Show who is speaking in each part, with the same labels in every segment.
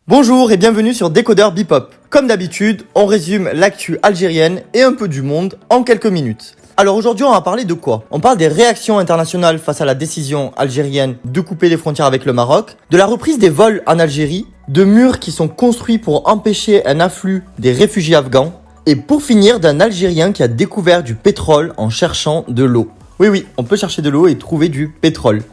Speaker 1: Bonjour et bienvenue sur Décodeur Bipop. Comme d'habitude, on résume l'actu algérienne et un peu du monde en quelques minutes. Alors aujourd'hui, on va parler de quoi? On parle des réactions internationales face à la décision algérienne de couper les frontières avec le Maroc, de la reprise des vols en Algérie, de murs qui sont construits pour empêcher un afflux des réfugiés afghans, et pour finir, d'un Algérien qui a découvert du pétrole en cherchant de l'eau. Oui, on peut chercher de l'eau et trouver du pétrole.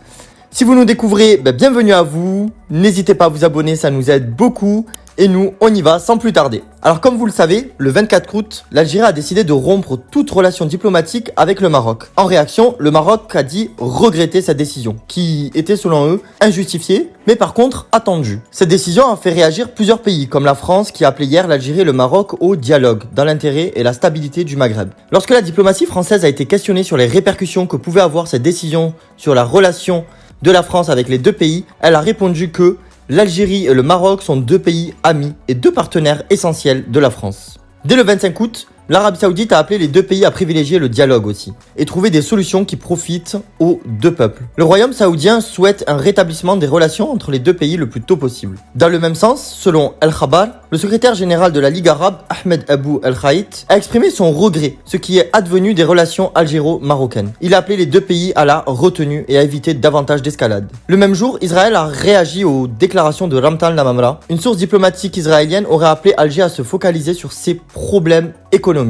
Speaker 1: Si vous nous découvrez, bienvenue à vous. N'hésitez pas à vous abonner, ça nous aide beaucoup. Et nous, on y va sans plus tarder. Alors comme vous le savez, le 24 août, l'Algérie a décidé de rompre toute relation diplomatique avec le Maroc. En réaction, le Maroc a dit regretter cette décision, qui était selon eux injustifiée, mais par contre attendue. Cette décision a fait réagir plusieurs pays, comme la France qui a appelé hier l'Algérie et le Maroc au dialogue, dans l'intérêt et la stabilité du Maghreb. Lorsque la diplomatie française a été questionnée sur les répercussions que pouvait avoir cette décision sur la relation de la France avec les deux pays, elle a répondu que l'Algérie et le Maroc sont deux pays amis et deux partenaires essentiels de la France. Dès le 25 août, l'Arabie Saoudite a appelé les deux pays à privilégier le dialogue aussi et trouver des solutions qui profitent aux deux peuples. Le royaume saoudien souhaite un rétablissement des relations entre les deux pays le plus tôt possible. Dans le même sens, selon El Khabar, le secrétaire général de la Ligue arabe, Ahmed Abou El Khaït, a exprimé son regret, ce qui est advenu des relations algéro-marocaines. Il a appelé les deux pays à la retenue et à éviter davantage d'escalade. Le même jour, Israël a réagi aux déclarations de Ramtan Lamamra. Une source diplomatique israélienne aurait appelé Alger à se focaliser sur ses problèmes économiques.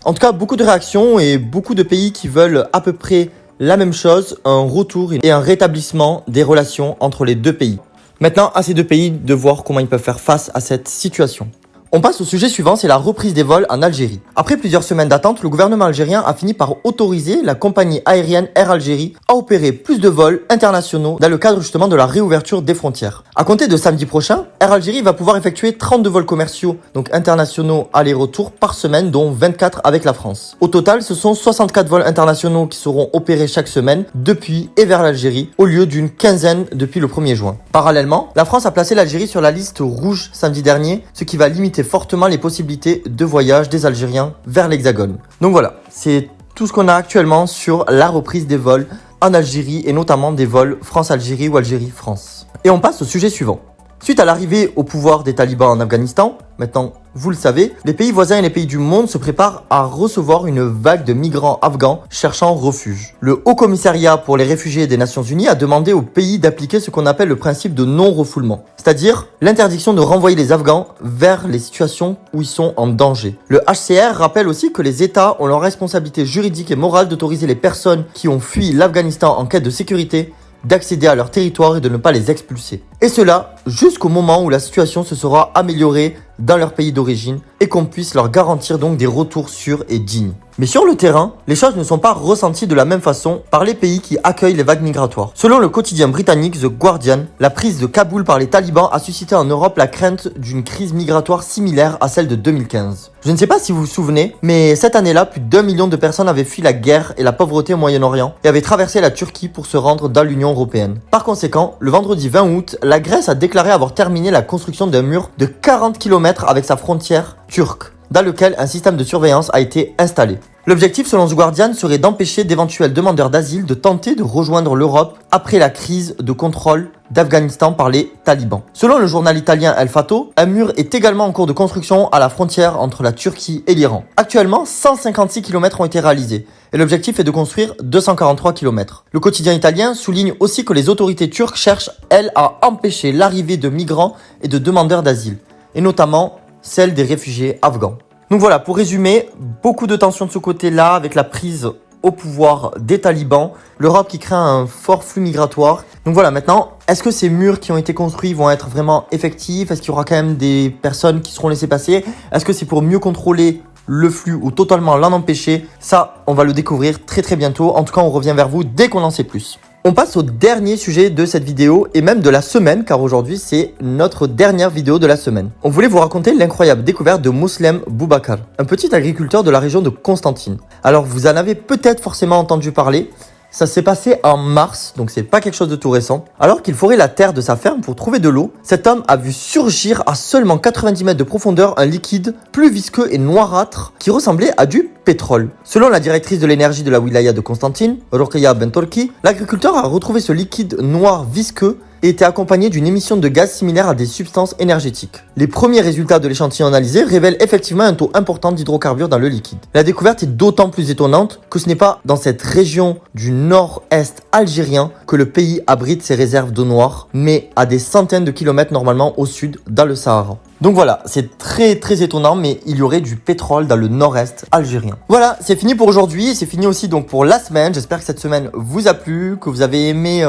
Speaker 1: En tout cas, beaucoup de réactions et beaucoup de pays qui veulent à peu près la même chose, un retour et un rétablissement des relations entre les deux pays. Maintenant, à ces deux pays de voir comment ils peuvent faire face à cette situation. On passe au sujet suivant, c'est la reprise des vols en Algérie. Après plusieurs semaines d'attente, le gouvernement algérien a fini par autoriser la compagnie aérienne Air Algérie à opérer plus de vols internationaux dans le cadre justement de la réouverture des frontières. À compter de samedi prochain, Air Algérie va pouvoir effectuer 32 vols commerciaux, donc internationaux aller-retour par semaine, dont 24 avec la France. Au total, ce sont 64 vols internationaux qui seront opérés chaque semaine depuis et vers l'Algérie, au lieu d'une quinzaine depuis le 1er juin. Parallèlement, la France a placé l'Algérie sur la liste rouge samedi dernier, ce qui va limiter fortement les possibilités de voyage des Algériens vers l'Hexagone. Donc voilà, c'est tout ce qu'on a actuellement sur la reprise des vols en Algérie et notamment des vols France-Algérie ou Algérie-France. Et on passe au sujet suivant. Suite à l'arrivée au pouvoir des talibans en Afghanistan, maintenant vous le savez, les pays voisins et les pays du monde se préparent à recevoir une vague de migrants afghans cherchant refuge. Le Haut Commissariat pour les réfugiés des Nations Unies a demandé aux pays d'appliquer ce qu'on appelle le principe de non-refoulement, c'est-à-dire l'interdiction de renvoyer les Afghans vers les situations où ils sont en danger. Le HCR rappelle aussi que les États ont leur responsabilité juridique et morale d'autoriser les personnes qui ont fui l'Afghanistan en quête de sécurité d'accéder à leur territoire et de ne pas les expulser. Et cela jusqu'au moment où la situation se sera améliorée dans leur pays d'origine et qu'on puisse leur garantir donc des retours sûrs et dignes. Mais sur le terrain, les choses ne sont pas ressenties de la même façon par les pays qui accueillent les vagues migratoires. Selon le quotidien britannique The Guardian, la prise de Kaboul par les talibans a suscité en Europe la crainte d'une crise migratoire similaire à celle de 2015. Je ne sais pas si vous vous souvenez, mais cette année-là, plus d'1 million de personnes avaient fui la guerre et la pauvreté au Moyen-Orient et avaient traversé la Turquie pour se rendre dans l'Union européenne. Par conséquent, le vendredi 20 août, la Grèce a déclaré avoir terminé la construction d'un mur de 40 km avec sa frontière turque, dans lequel un système de surveillance a été installé. L'objectif, selon The Guardian, serait d'empêcher d'éventuels demandeurs d'asile de tenter de rejoindre l'Europe après la crise de contrôle d'Afghanistan par les talibans. Selon le journal italien El Fatto, un mur est également en cours de construction à la frontière entre la Turquie et l'Iran. Actuellement, 156 km ont été réalisés et l'objectif est de construire 243 km. Le quotidien italien souligne aussi que les autorités turques cherchent, elles, à empêcher l'arrivée de migrants et de demandeurs d'asile, et notamment celle des réfugiés afghans. Donc voilà, pour résumer, beaucoup de tensions de ce côté-là avec la prise au pouvoir des talibans, l'Europe qui craint un fort flux migratoire. Donc voilà, maintenant, est-ce que ces murs qui ont été construits vont être vraiment effectifs? Est-ce qu'il y aura quand même des personnes qui seront laissées passer? Est-ce que c'est pour mieux contrôler le flux ou totalement l'en empêcher? Ça, on va le découvrir très bientôt. En tout cas, on revient vers vous dès qu'on en sait plus. On passe au dernier sujet de cette vidéo et même de la semaine, car aujourd'hui c'est notre dernière vidéo de la semaine. On voulait vous raconter l'incroyable découverte de Mouslem Boubacar, un petit agriculteur de la région de Constantine. Alors vous en avez peut-être forcément entendu parler, ça s'est passé en mars, donc c'est pas quelque chose de tout récent. Alors qu'il forait la terre de sa ferme pour trouver de l'eau, cet homme a vu surgir à seulement 90 mètres de profondeur un liquide plus visqueux et noirâtre qui ressemblait à du pétrole. Selon la directrice de l'énergie de la wilaya de Constantine, Rokhaya Bentorki, l'agriculteur a retrouvé ce liquide noir visqueux et était accompagné d'une émission de gaz similaire à des substances énergétiques. Les premiers résultats de l'échantillon analysé révèlent effectivement un taux important d'hydrocarbures dans le liquide. La découverte est d'autant plus étonnante que ce n'est pas dans cette région du nord-est algérien que le pays abrite ses réserves d'eau noire, mais à des centaines de kilomètres normalement au sud, dans le Sahara. Donc voilà, c'est très étonnant, mais il y aurait du pétrole dans le nord-est algérien. Voilà, c'est fini pour aujourd'hui, et c'est fini aussi donc pour la semaine. J'espère que cette semaine vous a plu, que vous avez aimé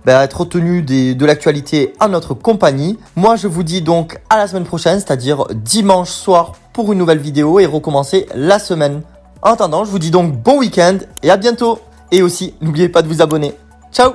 Speaker 1: être retenu de l'actualité à notre compagnie. Moi, je vous dis donc à la semaine prochaine, c'est-à-dire dimanche soir pour une nouvelle vidéo et recommencer la semaine. En attendant, je vous dis donc bon week-end et à bientôt. Et aussi, n'oubliez pas de vous abonner. Ciao!